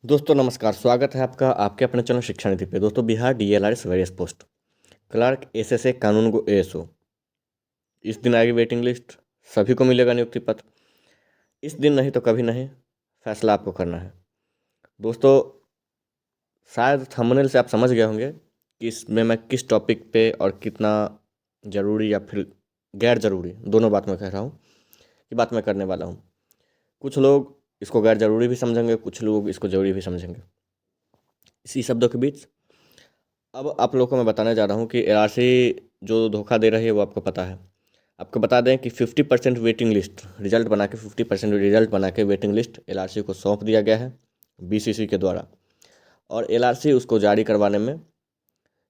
दोस्तों नमस्कार, स्वागत है आपका आपके अपने चैनल शिक्षा निधि पे। दोस्तों Bihar DLRS various post clerk SSA कानून को एएसओ इस दिन आएगी वेटिंग लिस्ट। सभी को मिलेगा नियुक्ति पत्र। इस दिन नहीं तो कभी नहीं, फैसला आपको करना है। दोस्तों शायद थंबनेल से आप समझ गए होंगे कि इसमें मैं किस टॉपिक पे और कितना ज़रूरी या फिर गैर ज़रूरी दोनों बात मैं कह रहा हूँ कि बात मैं करने वाला हूँ। कुछ लोग इसको गैर ज़रूरी भी समझेंगे, कुछ लोग इसको ज़रूरी भी समझेंगे। इसी शब्दों के बीच अब आप लोगों को मैं बताने जा रहा हूँ कि एआरसी जो धोखा दे रही है वो आपको पता है। आपको बता दें कि 50% वेटिंग लिस्ट रिजल्ट बना के 50% रिजल्ट बना के वेटिंग लिस्ट एलआरसी को सौंप दिया गया है बीसीसी के द्वारा। और एलआरसी उसको जारी करवाने में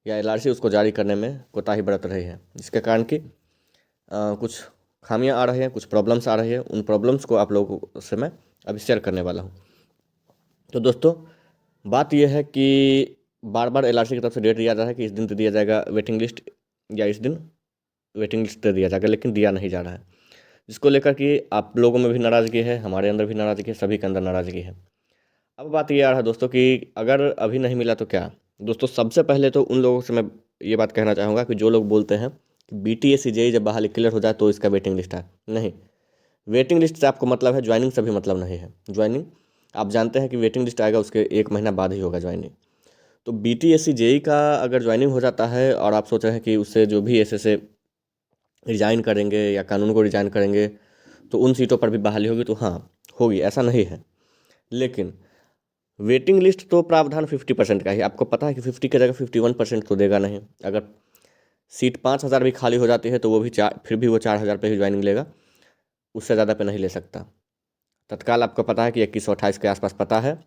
या एलआरसी उसको जारी करने में कोताही बरत रही है, जिसके कारण कि कुछ खामियां आ रही हैं, कुछ प्रॉब्लम्स आ रही है। उन प्रॉब्लम्स को आप लोगों से मैं अभी शेयर करने वाला हूँ। तो दोस्तों बात यह है कि बार बार एलआरसी की तरफ से डेट दिया जा रहा है कि इस दिन तो दिया जाएगा वेटिंग लिस्ट या इस दिन वेटिंग लिस्ट दे दिया जाएगा, लेकिन दिया नहीं जा रहा है, जिसको लेकर कि आप लोगों में भी नाराज़गी है, हमारे अंदर भी नाराज़गी है, सभी के अंदर नाराज़गी है। अब बात ये आ रहा है दोस्तों कि अगर अभी नहीं मिला तो क्या। दोस्तों सबसे पहले तो उन लोगों से मैं ये बात कहना चाहूँगा कि जो लोग बोलते हैं कि बीटीएस जेईई जब बहाली क्लियर हो जाए तो इसका वेटिंग लिस्ट है। नहीं, वेटिंग लिस्ट से आपको मतलब है, ज्वाइनिंग से भी मतलब नहीं है। ज्वाइनिंग आप जानते हैं कि वेटिंग लिस्ट आएगा उसके 1 महीना बाद ही होगा ज्वाइनिंग। तो बीटीएससी जेईई का अगर ज्वाइनिंग हो जाता है और आप सोच रहे हैं कि उससे जो भी एसएसए रिजाइन करेंगे या कानून को रिजाइन करेंगे तो उन सीटों पर भी बहाली होगी, तो हाँ होगी, ऐसा नहीं है। लेकिन वेटिंग लिस्ट तो प्रावधान 50% का ही। आपको पता है कि 50 की जगह 51% तो देगा नहीं। अगर सीट 5,000 भी खाली हो जाती है तो वो भी फिर भी वो 4,000 पे ही ज्वाइनिंग लेगा, उससे ज़्यादा पे नहीं ले सकता। तत्काल आपको पता है कि 2128 के आसपास पता है।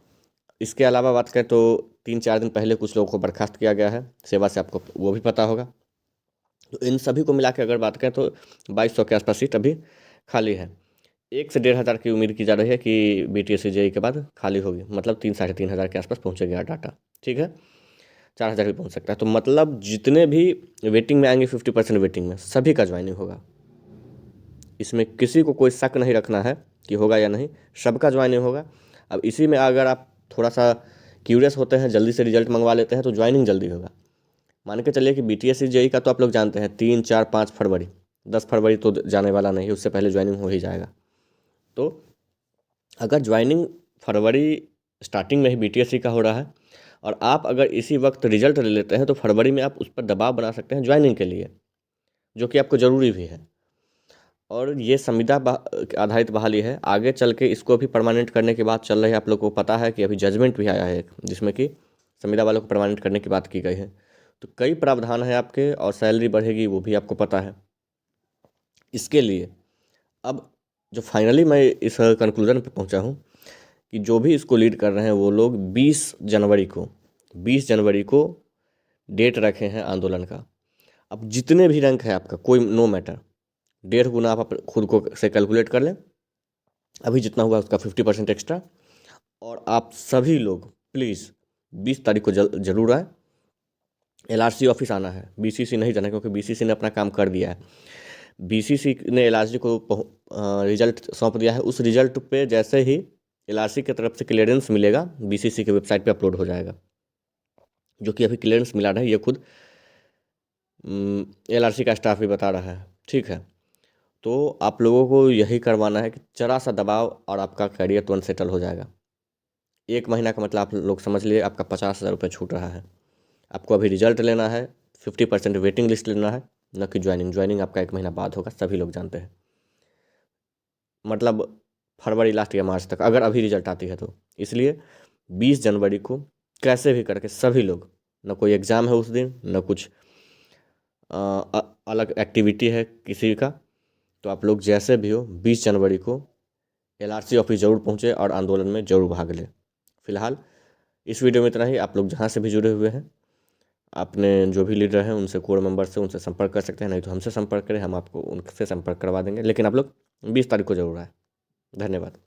इसके अलावा बात करें तो 3-4 दिन पहले कुछ लोगों को बर्खास्त किया गया है सेवा से, आपको वो भी पता होगा। तो इन सभी को मिला के अगर बात करें तो 2200 के आसपास सीट अभी खाली है। 1 से 1,500 की उम्मीद की जा रही है कि बीटीएससी जेईई के बाद खाली होगी, मतलब 3-3,500 के आसपास पहुँचेगा डाटा। ठीक है, 4,000 भी पहुँच सकता है। तो मतलब जितने भी वेटिंग में आएंगे 50% वेटिंग में सभी का ज्वाइनिंग होगा। इसमें किसी को कोई शक नहीं रखना है कि होगा या नहीं, सबका ज्वाइनिंग होगा। अब इसी में अगर आप थोड़ा सा क्यूरियस होते हैं, जल्दी से रिजल्ट मंगवा लेते हैं तो ज्वाइनिंग जल्दी होगा। मान के चलिए कि बीटीएससी जेईई का तो आप लोग जानते हैं 3, 4, 5 फरवरी, 10 फरवरी तो जाने वाला नहीं, उससे पहले ज्वाइनिंग हो ही जाएगा। तो अगर ज्वाइनिंग फरवरी स्टार्टिंग में ही बीटीएससी का हो रहा है और आप अगर इसी वक्त रिजल्ट ले लेते हैं तो फरवरी में आप उस पर दबाव बना सकते हैं ज्वाइनिंग के लिए, जो कि आपको ज़रूरी भी है। और ये संविदा आधारित बहाली है। आगे चल के इसको भी परमानेंट करने की बात चल रही है। आप लोग को पता है कि अभी जजमेंट भी आया है एक, जिसमें कि संविदा वालों को परमानेंट करने की बात की गई है। तो कई प्रावधान है आपके, और सैलरी बढ़ेगी वो भी आपको पता है। इसके लिए अब जो फाइनली मैं इस कंक्लूजन पे पहुंचा हूं कि जो भी इसको लीड कर रहे हैं वो लोग 20 जनवरी को डेट रखे हैं आंदोलन का। अब जितने भी रैंक है आपका, कोई नो मैटर, 1.5 गुना आप खुद को से कैलकुलेट कर लें। अभी जितना हुआ उसका 50% एक्स्ट्रा। और आप सभी लोग प्लीज़ 20 तारीख को जरूर आए। एलआरसी ऑफिस आना है, बीसीसी नहीं जाना, क्योंकि बीसीसी ने अपना काम कर दिया है। बीसीसी ने एलआरसी को रिजल्ट सौंप दिया है। उस रिजल्ट पे जैसे ही एलआरसी की तरफ से क्लियरेंस मिलेगा बीसीसी के वेबसाइट पे अपलोड हो जाएगा, जो कि अभी क्लियरेंस मिला रहा है, ये खुद एलआरसी का स्टाफ भी बता रहा है। ठीक है, तो आप लोगों को यही करवाना है कि जरा सा दबाव और आपका करियर तुरंत सेटल हो जाएगा। 1 महीना का मतलब आप लोग समझ लिए, आपका 50,000 रुपये छूट रहा है। आपको अभी रिजल्ट लेना है, 50% वेटिंग लिस्ट लेना है, न कि ज्वाइनिंग। ज्वाइनिंग आपका 1 महीना बाद होगा, सभी लोग जानते हैं। मतलब फरवरी लास्ट या मार्च तक, अगर अभी रिजल्ट आती है तो। इसलिए 20 जनवरी को कैसे भी करके सभी लोग, न कोई एग्ज़ाम है उस दिन, न कुछ अलग एक्टिविटी है किसी का, तो आप लोग जैसे भी हो 20 जनवरी को एलआरसी ऑफिस ज़रूर पहुँचे और आंदोलन में ज़रूर भाग लें। फिलहाल इस वीडियो में इतना ही। आप लोग जहाँ से भी जुड़े हुए हैं, अपने जो भी लीडर हैं उनसे, कोर मेंबर से उनसे संपर्क कर सकते हैं, नहीं तो हमसे संपर्क करें, हम आपको उनसे संपर्क करवा देंगे। लेकिन आप लोग 20 तारीख को जरूर आए। धन्यवाद।